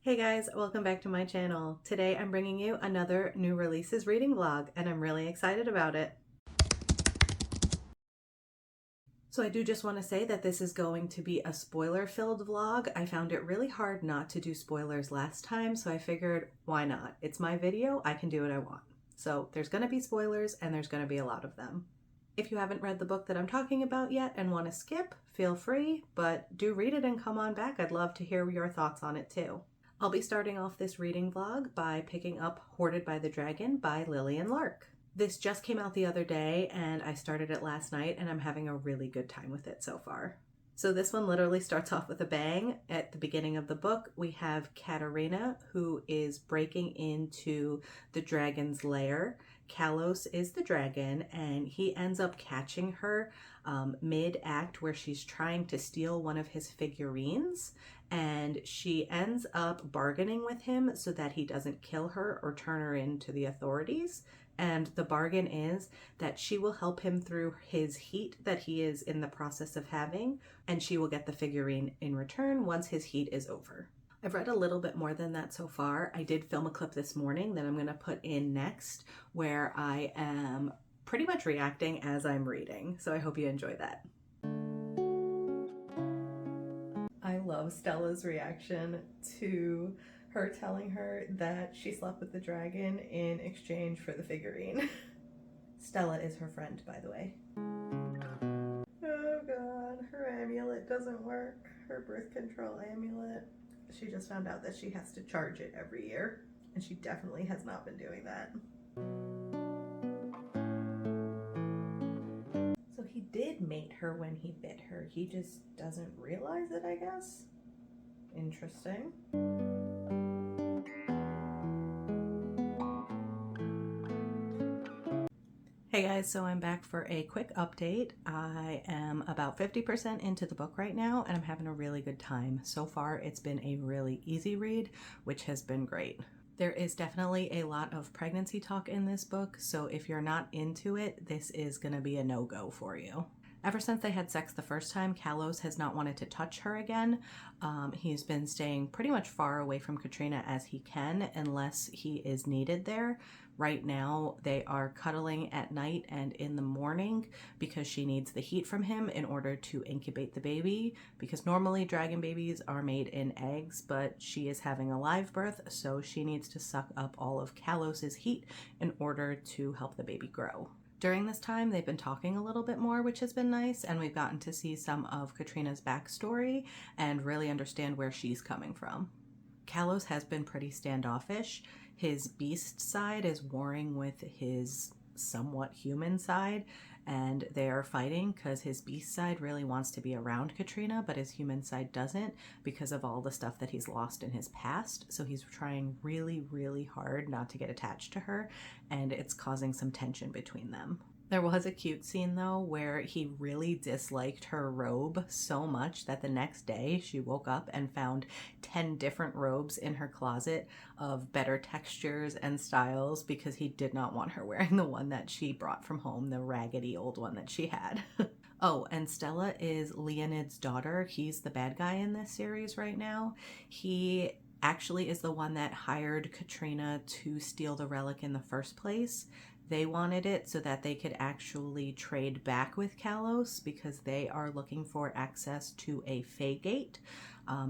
Hey guys, welcome back to my channel. Today I'm bringing you another new releases reading vlog and I'm really excited about it. So I do just want to say that this is going to be a spoiler-filled vlog. I found it really hard not to do spoilers last time, so I figured why not? It's my video, I can do what I want. So there's going to be spoilers and there's going to be a lot of them. If you haven't read the book that I'm talking about yet and want to skip, feel free, but do read it and come on back. I'd love to hear your thoughts on it too. I'll be starting off this reading vlog by picking up Hoarded by the Dragon by Lillian Lark. This just came out the other day and I started it last night and I'm having a really good time with it so far. So this one literally starts off with a bang. At the beginning of the book, we have Katee, who is breaking into the dragon's lair. Kalos is the dragon and he ends up catching her mid-act where she's trying to steal one of his figurines, and she ends up bargaining with him so that he doesn't kill her or turn her into the authorities. And the bargain is that she will help him through his heat that he is in the process of having, and she will get the figurine in return once his heat is over. I've read a little bit more than that so far. I did film a clip this morning that I'm going to put in next where I am pretty much reacting as I'm reading, so I hope you enjoy that. I love Stella's reaction to her telling her that she slept with the dragon in exchange for the figurine. Stella is her friend, by the way. Oh god, her amulet doesn't work. Her birth control amulet. She just found out that she has to charge it every year, and she definitely has not been doing that. So he did mate her when he bit her. He just doesn't realize it, I guess. Interesting. Hey guys, so I'm back for a quick update. I am about 50% into the book right now and I'm having a really good time. So far it's been a really easy read, which has been great. There is definitely a lot of pregnancy talk in this book, so if you're not into it, this is going to be a no-go for you. Ever since they had sex the first time, Kalos has not wanted to touch her again. He's been staying pretty much far away from Katrina as he can unless he is needed there. Right now, they are cuddling at night and in the morning because she needs the heat from him in order to incubate the baby, because normally dragon babies are made in eggs, but she is having a live birth, so she needs to suck up all of Kalos's heat in order to help the baby grow. During this time, they've been talking a little bit more, which has been nice, and we've gotten to see some of Katrina's backstory and really understand where she's coming from. Kalos has been pretty standoffish. His beast side is warring with his somewhat human side, and they are fighting because his beast side really wants to be around Katrina, but his human side doesn't because of all the stuff that he's lost in his past. So he's trying really, really hard not to get attached to her, and it's causing some tension between them. There was a cute scene though where he really disliked her robe so much that the next day she woke up and found 10 different robes in her closet of better textures and styles because he did not want her wearing the one that she brought from home, the raggedy old one that she had. Oh, and Stella is Leonid's daughter. He's the bad guy in this series right now. He actually is the one that hired Katrina to steal the relic in the first place. They wanted it so that they could actually trade back with Kalos because they are looking for access to a Fae gate.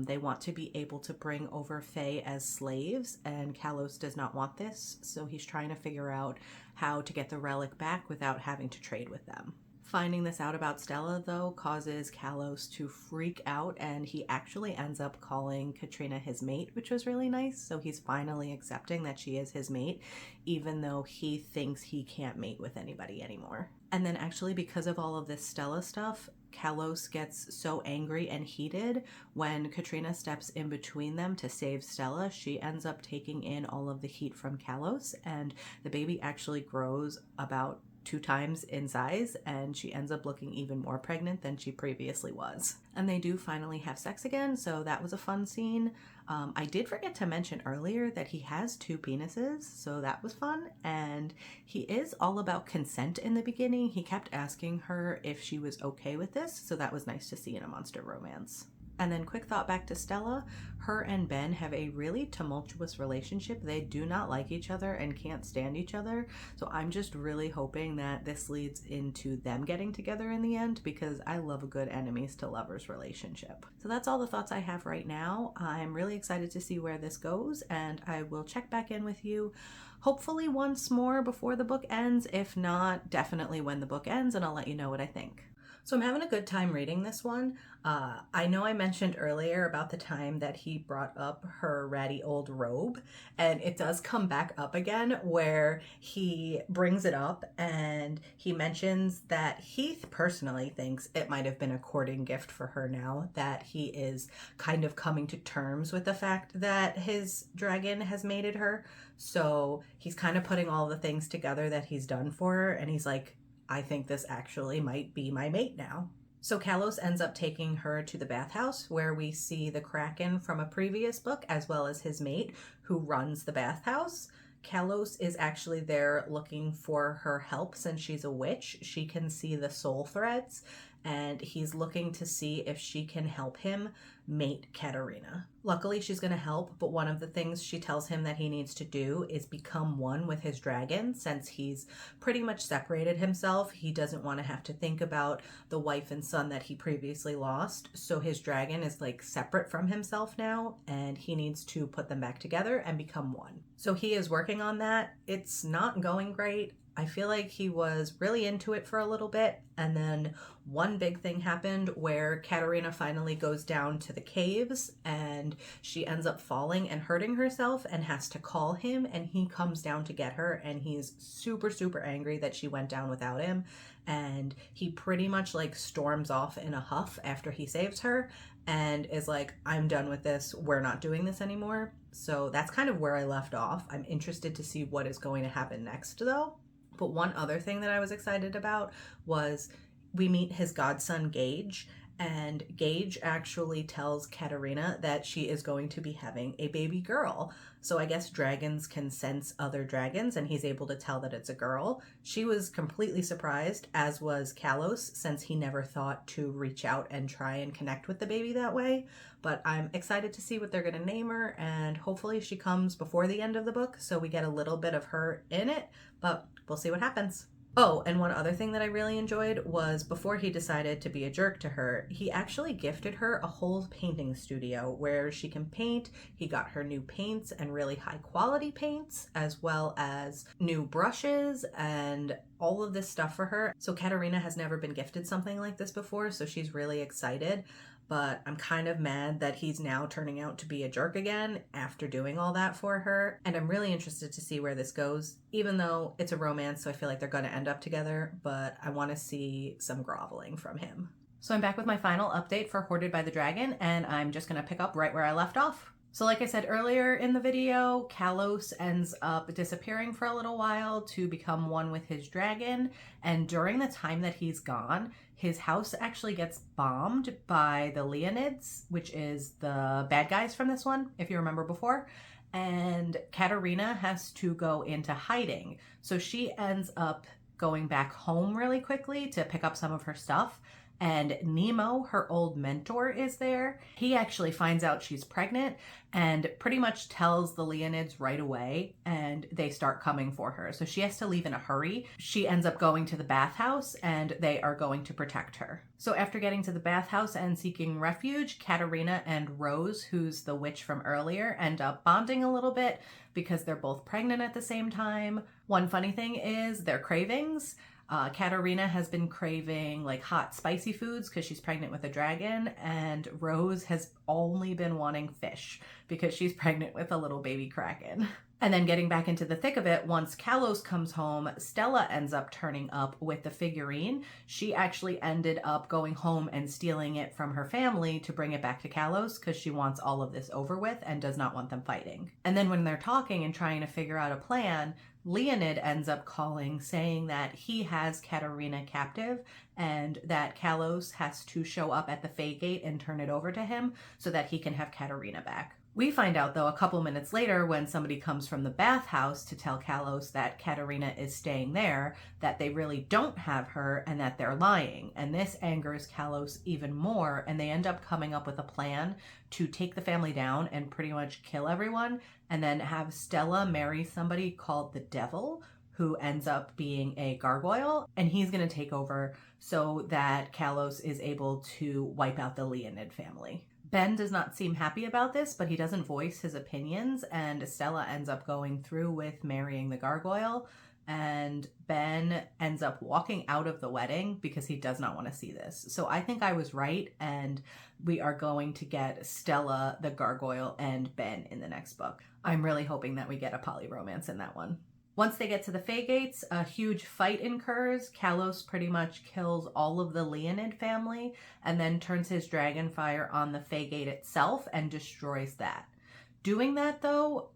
They want to be able to bring over Fae as slaves, and Kalos does not want this, so he's trying to figure out how to get the relic back without having to trade with them. Finding this out about Stella, though, causes Kalos to freak out, and he actually ends up calling Katrina his mate, which was really nice. So he's finally accepting that she is his mate, even though he thinks he can't mate with anybody anymore. And then actually, because of all of this Stella stuff, Kalos gets so angry and heated when Katrina steps in between them to save Stella. She ends up taking in all of the heat from Kalos, and the baby actually grows about 2 times in size, and she ends up looking even more pregnant than she previously was. And they do finally have sex again, so that was a fun scene. I did forget to mention earlier that he has 2 penises, so that was fun, and he is all about consent in the beginning. He kept asking her if she was okay with this, so that was nice to see in a monster romance. And then quick thought back to Stella. Her and Ben have a really tumultuous relationship. They do not like each other and can't stand each other. So I'm just really hoping that this leads into them getting together in the end, because I love a good enemies to lovers relationship. So that's all the thoughts I have right now. I'm really excited to see where this goes, and I will check back in with you hopefully once more before the book ends. If not, definitely when the book ends, and I'll let you know what I think. So I'm having a good time reading this one. I know I mentioned earlier about the time that he brought up her ratty old robe, and it does come back up again where he brings it up and he mentions that he personally thinks it might have been a courting gift for her now that he is kind of coming to terms with the fact that his dragon has mated her. So he's kind of putting all the things together that he's done for her, and he's like, I think this actually might be my mate now. So Kalos ends up taking her to the bathhouse where we see the Kraken from a previous book as well as his mate who runs the bathhouse. Kalos is actually there looking for her help since she's a witch. She can see the soul threads, and he's looking to see if she can help him mate Katerina. Luckily, she's going to help, but one of the things she tells him that he needs to do is become one with his dragon. Since he's pretty much separated himself, he doesn't want to have to think about the wife and son that he previously lost. So his dragon is like separate from himself now, and he needs to put them back together and become one. So he is working on that. It's not going great. I feel like he was really into it for a little bit, and then one big thing happened where Katerina finally goes down to the caves and she ends up falling and hurting herself and has to call him, and he comes down to get her, and he's super angry that she went down without him, and he pretty much like storms off in a huff after he saves her and is like, I'm done with this, we're not doing this anymore. So that's kind of where I left off. I'm interested to see what is going to happen next though. But one other thing that I was excited about was we meet his godson Gage, and Gage actually tells Katerina that she is going to be having a baby girl. So I guess dragons can sense other dragons, and he's able to tell that it's a girl. She was completely surprised, as was Kalos, since he never thought to reach out and try and connect with the baby that way. But I'm excited to see what they're going to name her, and hopefully she comes before the end of the book so we get a little bit of her in it, but we'll see what happens. Oh, and one other thing that I really enjoyed was before he decided to be a jerk to her, he actually gifted her a whole painting studio where she can paint. He got her new paints and really high quality paints, as well as new brushes and all of this stuff for her. So Katerina has never been gifted something like this before, so she's really excited. But I'm kind of mad that he's now turning out to be a jerk again after doing all that for her. And I'm really interested to see where this goes, even though it's a romance, so I feel like they're going to end up together, but I want to see some groveling from him. So I'm back with my final update for Hoarded by the Dragon, and I'm just going to pick up right where I left off. So like I said earlier in the video, Kalos ends up disappearing for a little while to become one with his dragon, and during the time that he's gone, his house actually gets bombed by the Leonids, which is the bad guys from this one, if you remember before, and Katerina has to go into hiding. So she ends up going back home really quickly to pick up some of her stuff, and Nemo, her old mentor, is there. He actually finds out she's pregnant and pretty much tells the Leonids right away, and they start coming for her. So she has to leave in a hurry. She ends up going to the bathhouse, and they are going to protect her. So after getting to the bathhouse and seeking refuge, Katerina and Rose, who's the witch from earlier, end up bonding a little bit because they're both pregnant at the same time. One funny thing is their cravings. Katerina has been craving like hot spicy foods because she's pregnant with a dragon, and Rose has only been wanting fish because she's pregnant with a little baby kraken. And then getting back into the thick of it, once Kalos comes home, Stella ends up turning up with the figurine. She actually ended up going home and stealing it from her family to bring it back to Kalos because she wants all of this over with and does not want them fighting. And then when they're talking and trying to figure out a plan, Leonid ends up calling, saying that he has Katerina captive and that Kalos has to show up at the Fae Gate and turn it over to him so that he can have Katerina back. We find out, though, a couple minutes later when somebody comes from the bathhouse to tell Kalos that Katerina is staying there, that they really don't have her and that they're lying. And this angers Kalos even more, and they end up coming up with a plan to take the family down and pretty much kill everyone, and then have Stella marry somebody called the Devil, who ends up being a gargoyle, and he's going to take over so that Kalos is able to wipe out the Leonid family. Ben does not seem happy about this, but he doesn't voice his opinions, and Stella ends up going through with marrying the gargoyle, and Ben ends up walking out of the wedding because he does not want to see this. So I think I was right, and we are going to get Stella, the gargoyle, and Ben in the next book. I'm really hoping that we get a poly romance in that one. Once they get to the Fae Gates, a huge fight incurs. Kalos pretty much kills all of the Leonid family and then turns his dragon fire on the Fae Gate itself and destroys that. Doing that, though,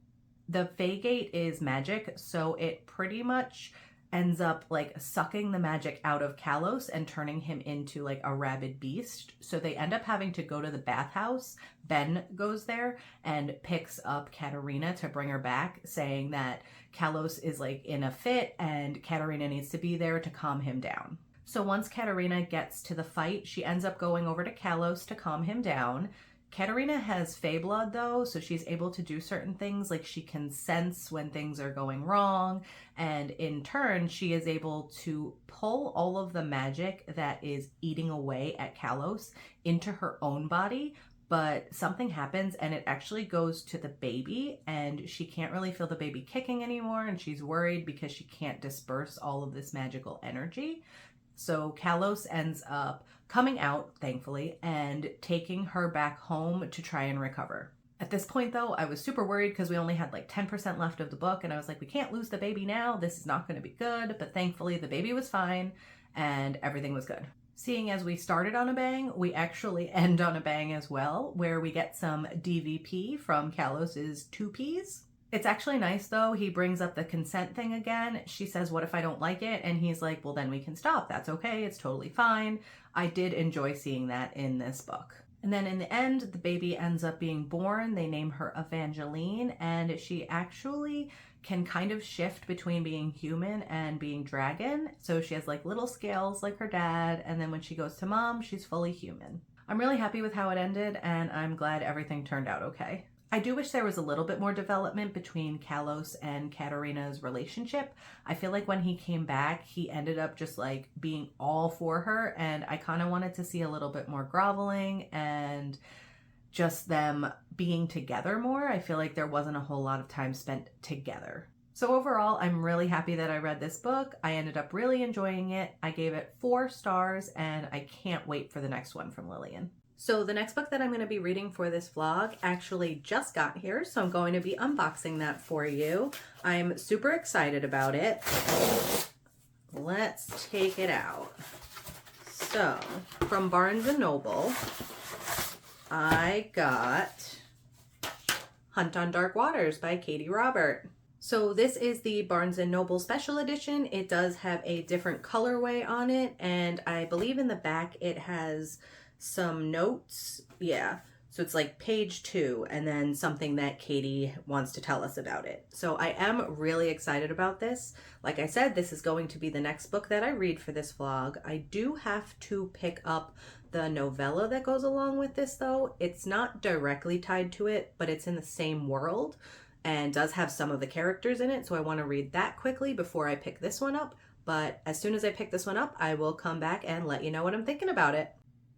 the Fae Gate is magic, so it pretty much ends up like sucking the magic out of Kalos and turning him into like a rabid beast. So they end up having to go to the bathhouse. Ben goes there and picks up Katerina to bring her back, saying that Kalos is like in a fit and Katerina needs to be there to calm him down. So once Katerina gets to the fight, she ends up going over to Kalos to calm him down. Katerina has Fae blood, though, so she's able to do certain things, like she can sense when things are going wrong, and in turn, she is able to pull all of the magic that is eating away at Kalos into her own body, but something happens and it actually goes to the baby, and she can't really feel the baby kicking anymore, and she's worried because she can't disperse all of this magical energy. So Kalos ends up coming out, thankfully, and taking her back home to try and recover. At this point, though, I was super worried because we only had like 10% left of the book, and I was like, we can't lose the baby now. This is not going to be good. But thankfully, the baby was fine and everything was good. Seeing as we started on a bang, we actually end on a bang as well, where we get some DVP from Kalos's 2Ps. It's actually nice, though. He brings up the consent thing again. She says, what if I don't like it? And he's like, well, then we can stop. That's okay. It's totally fine. I did enjoy seeing that in this book. And then in the end, the baby ends up being born. They name her Evangeline, and she actually can kind of shift between being human and being dragon. So she has like little scales like her dad, and then when she goes to mom, she's fully human. I'm really happy with how it ended, and I'm glad everything turned out okay. I do wish there was a little bit more development between Kalos and Katerina's relationship. I feel like when he came back, he ended up just like being all for her, and I kind of wanted to see a little bit more groveling and just them being together more. I feel like there wasn't a whole lot of time spent together. So overall, I'm really happy that I read this book. I ended up really enjoying it. I gave it 4 stars, and I can't wait for the next one from Lillian. So the next book that I'm going to be reading for this vlog actually just got here, so I'm going to be unboxing that for you. I'm super excited about it. Let's take it out. So, from Barnes & Noble, I got Hunt on Dark Waters by Katee Robert. So this is the Barnes & Noble Special Edition. It does have a different colorway on it, and I believe in the back it has some notes. Yeah, so it's like page 2 and then something that Katee wants to tell us about it. So I am really excited about this. Like I said, this is going to be the next book that I read for this vlog. I do have to pick up the novella that goes along with this, though. It's not directly tied to it, but it's in the same world and does have some of the characters in it, so I want to read that quickly before I pick this one up. But as soon as I pick this one up, I will come back and let you know what I'm thinking about it.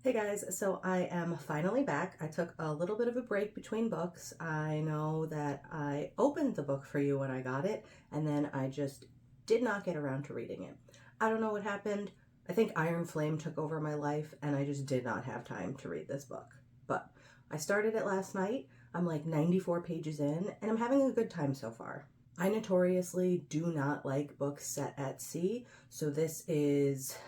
Hey guys, so I am finally back. I took a little bit of a break between books. I know that I opened the book for you when I got it, and then I just did not get around to reading it. I don't know what happened. I think Iron Flame took over my life, and I just did not have time to read this book. But I started it last night. I'm like 94 pages in, and I'm having a good time so far. I notoriously do not like books set at sea, so this is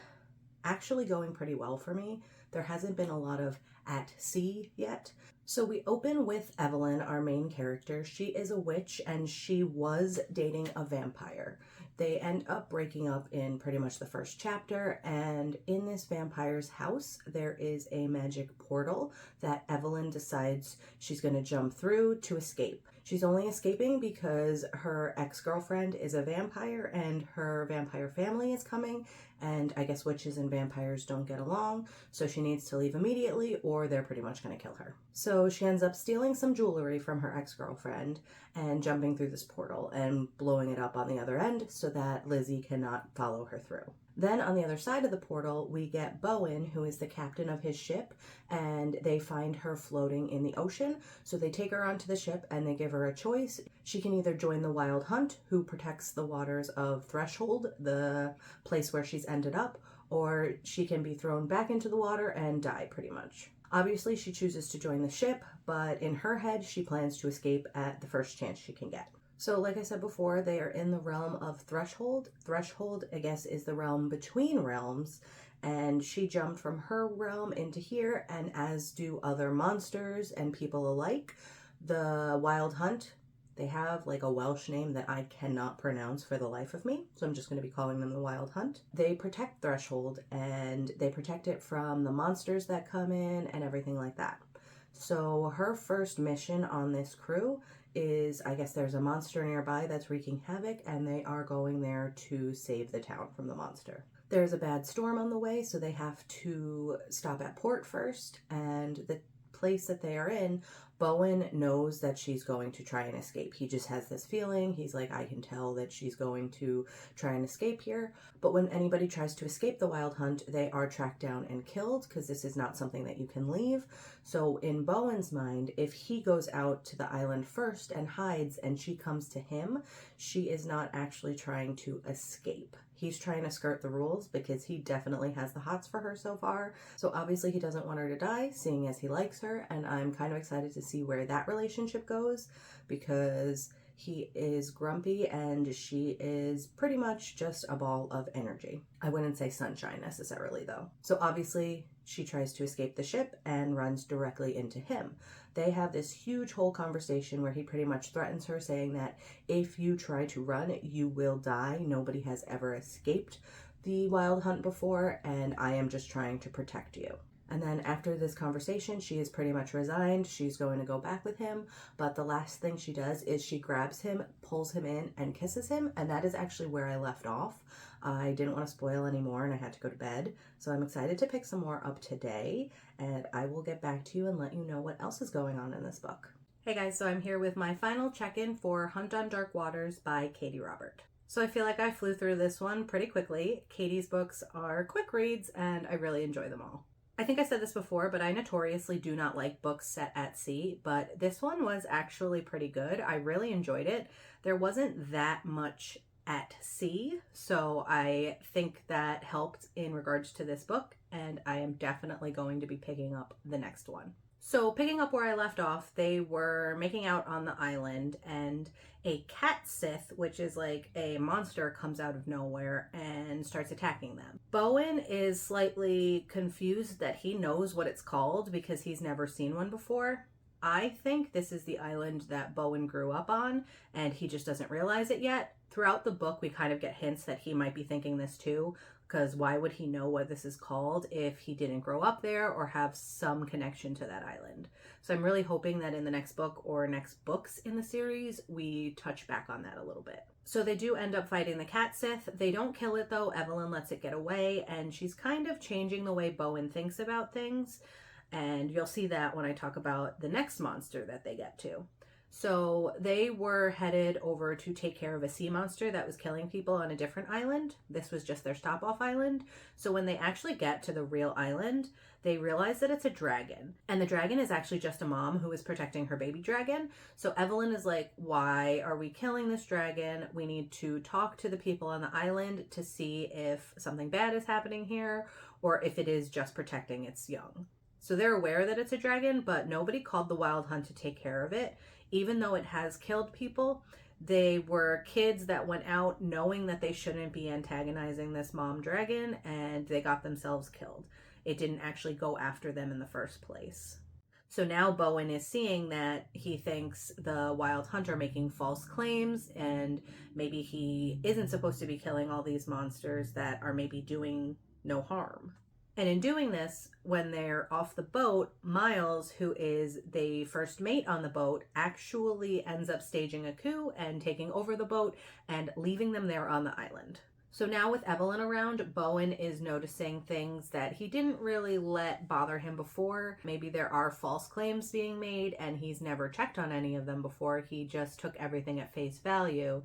actually going pretty well for me. There hasn't been a lot of at sea yet. So we open with Evelyn, our main character. She is a witch and she was dating a vampire. They end up breaking up in pretty much the first chapter, and in this vampire's house, there is a magic portal that Evelyn decides she's going to jump through to escape. She's only escaping because her ex-girlfriend is a vampire and her vampire family is coming, and I guess witches and vampires don't get along, so she needs to leave immediately or they're pretty much going to kill her. So she ends up stealing some jewelry from her ex-girlfriend and jumping through this portal and blowing it up on the other end so that Lizzie cannot follow her through. Then on the other side of the portal, we get Bowen, who is the captain of his ship, and they find her floating in the ocean. So they take her onto the ship and they give her a choice. She can either join the Wild Hunt, who protects the waters of Threshold, the place where she's ended up, or she can be thrown back into the water and die pretty much. Obviously, she chooses to join the ship, but in her head, she plans to escape at the first chance she can get. So like I said before, they are in the realm of Threshold. Threshold, I guess, is the realm between realms, and she jumped from her realm into here, and as do other monsters and people alike. The Wild Hunt, they have like a Welsh name that I cannot pronounce for the life of me, so I'm just going to be calling them the Wild Hunt. They protect Threshold, and they protect it from the monsters that come in and everything like that. So her first mission on this crew is, I guess there's a monster nearby that's wreaking havoc, and they are going there to save the town from the monster. There's a bad storm on the way, so they have to stop at port first, and the place that they are in, Bowen knows that she's going to try and escape. He just has this feeling. He's like, I can tell that she's going to try and escape here. But when anybody tries to escape the Wild Hunt, they are tracked down and killed, because this is not something that you can leave. So in Bowen's mind, if he goes out to the island first and hides and she comes to him, she is not actually trying to escape. He's trying to skirt the rules because he definitely has the hots for her so far. So obviously he doesn't want her to die, seeing as he likes her, and I'm kind of excited to see where that relationship goes, because he is grumpy and she is pretty much just a ball of energy. I wouldn't say sunshine necessarily though. So obviously she tries to escape the ship and runs directly into him. They have this huge whole conversation where he pretty much threatens her, saying that if you try to run, you will die. Nobody has ever escaped the Wild Hunt before, and I am just trying to protect you. And then after this conversation, she is pretty much resigned. She's going to go back with him. But the last thing she does is she grabs him, pulls him in, and kisses him. And that is actually where I left off. I didn't want to spoil anymore and I had to go to bed. So I'm excited to pick some more up today. And I will get back to you and let you know what else is going on in this book. Hey guys, so I'm here with my final check-in for Hunt on Dark Waters by Katee Robert. So I feel like I flew through this one pretty quickly. Katee's books are quick reads and I really enjoy them all. I think I said this before, but I notoriously do not like books set at sea, but this one was actually pretty good. I really enjoyed it. There wasn't that much at sea, so I think that helped in regards to this book, and I am definitely going to be picking up the next one. So picking up where I left off, they were making out on the island, and a cat sith, which is like a monster, comes out of nowhere and starts attacking them. Bowen is slightly confused that he knows what it's called because he's never seen one before. I think this is the island that Bowen grew up on, and he just doesn't realize it yet. Throughout the book, we kind of get hints that he might be thinking this too, because why would he know what this is called if he didn't grow up there or have some connection to that island? So I'm really hoping that in the next book or next books in the series, we touch back on that a little bit. So they do end up fighting the cat sith. They don't kill it though. Evelyn lets it get away, and she's kind of changing the way Bowen thinks about things. And you'll see that when I talk about the next monster that they get to. So they were headed over to take care of a sea monster that was killing people on a different island. This was just their stop-off island. So when they actually get to the real island, they realize that it's a dragon. And the dragon is actually just a mom who is protecting her baby dragon. So Evelyn is like, why are we killing this dragon? We need to talk to the people on the island to see if something bad is happening here or if it is just protecting its young. So they're aware that it's a dragon, but nobody called the Wild Hunt to take care of it. Even though it has killed people, they were kids that went out knowing that they shouldn't be antagonizing this mom dragon, and they got themselves killed. It didn't actually go after them in the first place. So now Bowen is seeing that he thinks the Wild Hunt are making false claims, and maybe he isn't supposed to be killing all these monsters that are maybe doing no harm. And in doing this, when they're off the boat, Miles, who is the first mate on the boat, actually ends up staging a coup and taking over the boat and leaving them there on the island. So now with Evelyn around, Bowen is noticing things that he didn't really let bother him before. Maybe there are false claims being made and he's never checked on any of them before. He just took everything at face value.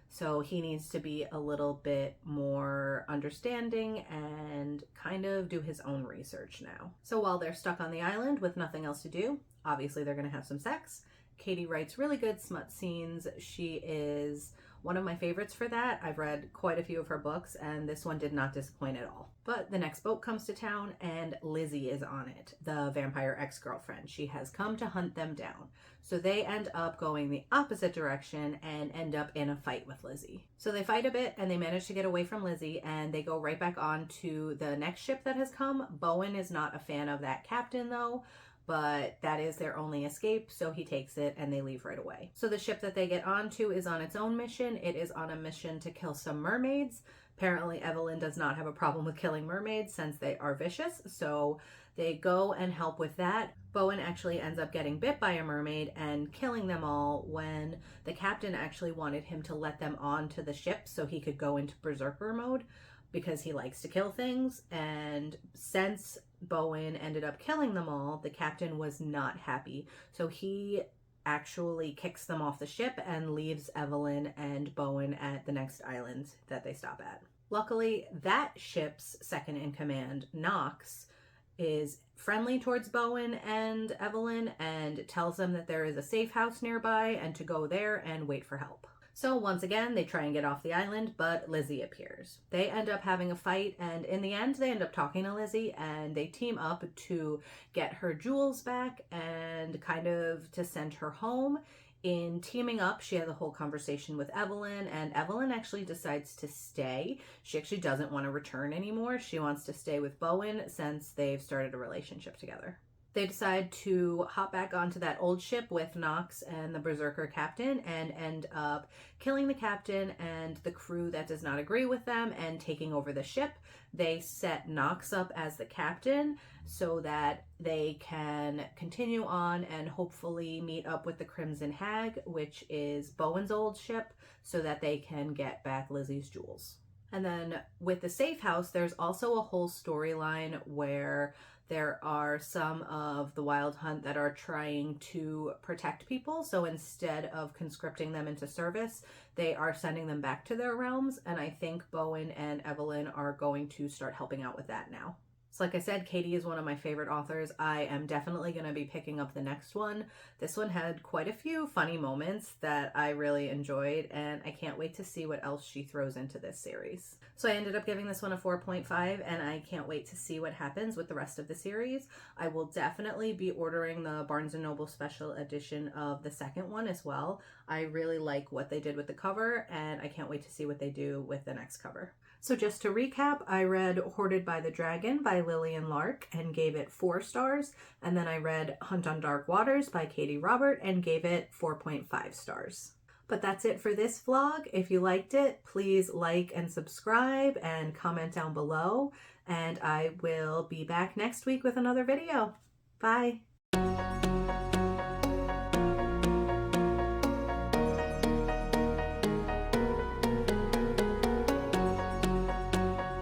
So he needs to be a little bit more understanding and kind of do his own research now. So while they're stuck on the island with nothing else to do, obviously they're going to have some sex. Katee writes really good smut scenes. She is one of my favorites for that. I've read quite a few of her books, and this one did not disappoint at all. But the next boat comes to town, and Lizzie is on it, the vampire ex-girlfriend. She has come to hunt them down. So they end up going the opposite direction and end up in a fight with Lizzie. So they fight a bit, and they manage to get away from Lizzie, and they go right back on to the next ship that has come. Bowen is not a fan of that captain, though, but that is their only escape, so he takes it and they leave right away. So the ship that they get onto is on its own mission. It is on a mission to kill some mermaids. Apparently Evelyn does not have a problem with killing mermaids since they are vicious, so they go and help with that. Bowen actually ends up getting bit by a mermaid and killing them all when the captain actually wanted him to let them onto the ship so he could go into berserker mode because he likes to kill things. And since Bowen ended up killing them all, the captain was not happy. So he actually kicks them off the ship and leaves Evelyn and Bowen at the next island that they stop at. Luckily, that ship's second in command, Knox, is friendly towards Bowen and Evelyn and tells them that there is a safe house nearby and to go there and wait for help. So once again, they try and get off the island, but Lizzie appears. They end up having a fight, and in the end, they end up talking to Lizzie, and they team up to get her jewels back and kind of to send her home. In teaming up, she has a whole conversation with Evelyn, and Evelyn actually decides to stay. She actually doesn't want to return anymore. She wants to stay with Bowen since they've started a relationship together. They decide to hop back onto that old ship with Knox and the berserker captain and end up killing the captain and the crew that does not agree with them and taking over the ship. They set Knox up as the captain so that they can continue on and hopefully meet up with the Crimson Hag, which is Bowen's old ship, so that they can get back Lizzie's jewels. And then with the safe house, there's also a whole storyline where there are some of the Wild Hunt that are trying to protect people. So instead of conscripting them into service, they are sending them back to their realms. And I think Bowen and Evelyn are going to start helping out with that now. So like I said, Katee is one of my favorite authors. I am definitely going to be picking up the next one. This one had quite a few funny moments that I really enjoyed, and I can't wait to see what else she throws into this series. So I ended up giving this one a 4.5, and I can't wait to see what happens with the rest of the series. I will definitely be ordering the Barnes & Noble special edition of the second one as well. I really like what they did with the cover, and I can't wait to see what they do with the next cover. So just to recap, I read Hoarded by the Dragon by Lillian Lark and gave it 4 stars. And then I read Hunt on Dark Waters by Katee Robert and gave it 4.5 stars. But that's it for this vlog. If you liked it, please like and subscribe and comment down below. And I will be back next week with another video. Bye.